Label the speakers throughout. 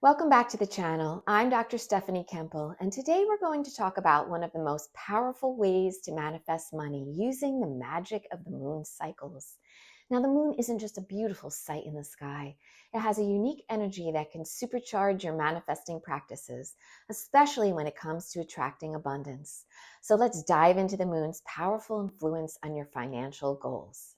Speaker 1: Welcome back to the channel. I'm Dr. Stephanie Koempel, and today we're going to talk about one of the most powerful ways to manifest money using the magic of the moon cycles. Now, the moon isn't just a beautiful sight in the sky. It has a unique energy that can supercharge your manifesting practices, especially when it comes to attracting abundance. So let's dive into the moon's powerful influence on your financial goals.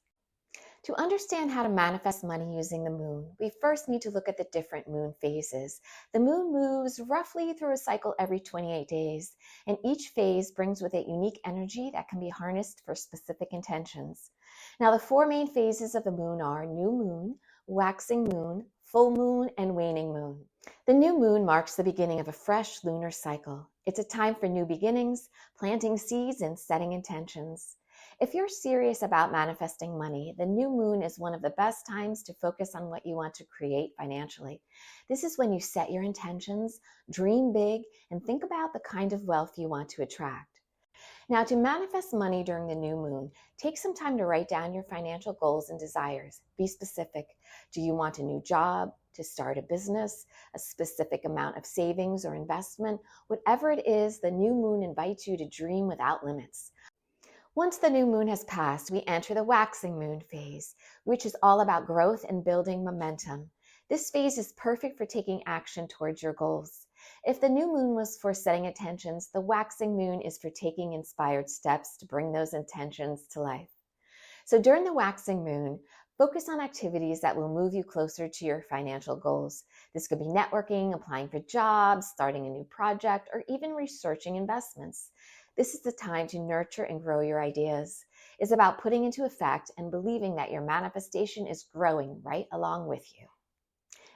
Speaker 1: To understand how to manifest money using the moon, we first need to look at the different moon phases. The moon moves roughly through a cycle every 28 days, and each phase brings with it unique energy that can be harnessed for specific intentions. Now, the four main phases of the moon are new moon, waxing moon, full moon, and waning moon. The new moon marks the beginning of a fresh lunar cycle. It's a time for new beginnings, planting seeds, and setting intentions. If you're serious about manifesting money, the new moon is one of the best times to focus on what you want to create financially. This is when you set your intentions, dream big, and think about the kind of wealth you want to attract. Now, to manifest money during the new moon, take some time to write down your financial goals and desires. Be specific. Do you want a new job, to start a business, a specific amount of savings or investment? Whatever it is, the new moon invites you to dream without limits. Once the new moon has passed, we enter the waxing moon phase, which is all about growth and building momentum. This phase is perfect for taking action towards your goals. If the new moon was for setting intentions, the waxing moon is for taking inspired steps to bring those intentions to life. So during the waxing moon, focus on activities that will move you closer to your financial goals. This could be networking, applying for jobs, starting a new project, or even researching investments. This is the time to nurture and grow your ideas. It's about putting into effect and believing that your manifestation is growing right along with you.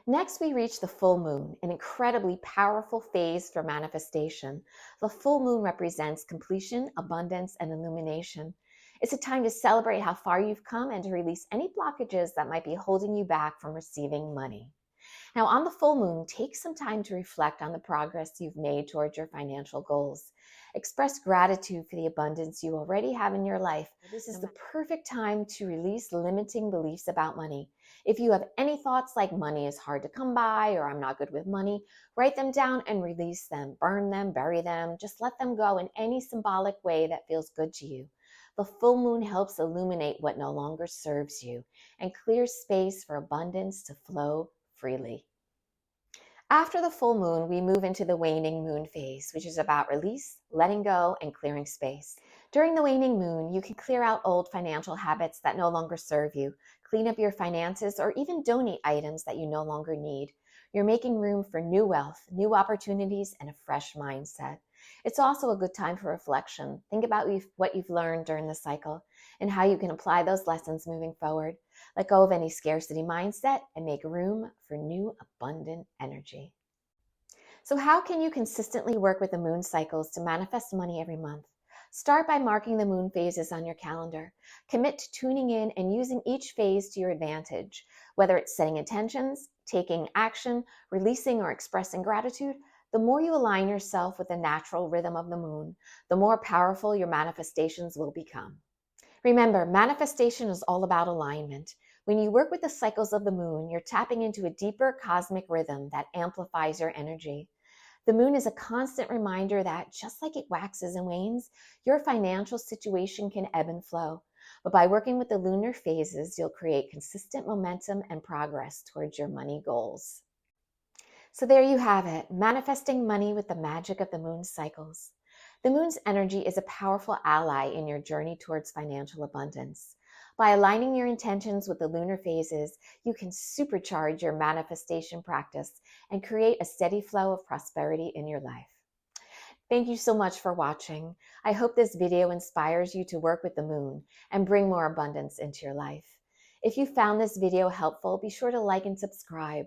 Speaker 1: Next, we reach the full moon, an incredibly powerful phase for manifestation. The full moon represents completion, abundance, and illumination. It's a time to celebrate how far you've come and to release any blockages that might be holding you back from receiving money. Now, on the full moon, take some time to reflect on the progress you've made towards your financial goals. Express gratitude for the abundance you already have in your life. This is the perfect time to release limiting beliefs about money. If you have any thoughts like money is hard to come by or I'm not good with money, write them down and release them. Burn them, bury them, just let them go in any symbolic way that feels good to you. The full moon helps illuminate what no longer serves you and clears space for abundance to flow freely. After the full moon, we move into the waning moon phase, which is about release, letting go, and clearing space. During the waning moon, you can clear out old financial habits that no longer serve you, clean up your finances, or even donate items that you no longer need. You're making room for new wealth, new opportunities, and a fresh mindset. It's also a good time for reflection. Think about what you've learned during the cycle and how you can apply those lessons moving forward. Let go of any scarcity mindset and make room for new abundant energy. So how can you consistently work with the moon cycles to manifest money every month? Start by marking the moon phases on your calendar. Commit to tuning in and using each phase to your advantage, whether it's setting intentions, taking action, releasing or expressing gratitude. The more you align yourself with the natural rhythm of the moon, the more powerful your manifestations will become. Remember, manifestation is all about alignment. When you work with the cycles of the moon, you're tapping into a deeper cosmic rhythm that amplifies your energy. The moon is a constant reminder that just like it waxes and wanes, your financial situation can ebb and flow. But by working with the lunar phases, you'll create consistent momentum and progress towards your money goals. So there you have it, manifesting money with the magic of the moon cycles. The moon's energy is a powerful ally in your journey towards financial abundance. By aligning your intentions with the lunar phases, you can supercharge your manifestation practice and create a steady flow of prosperity in your life. Thank you so much for watching. I hope this video inspires you to work with the moon and bring more abundance into your life. If you found this video helpful, be sure to like and subscribe.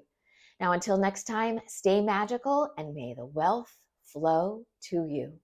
Speaker 1: Now, until next time, stay magical and may the wealth flow to you.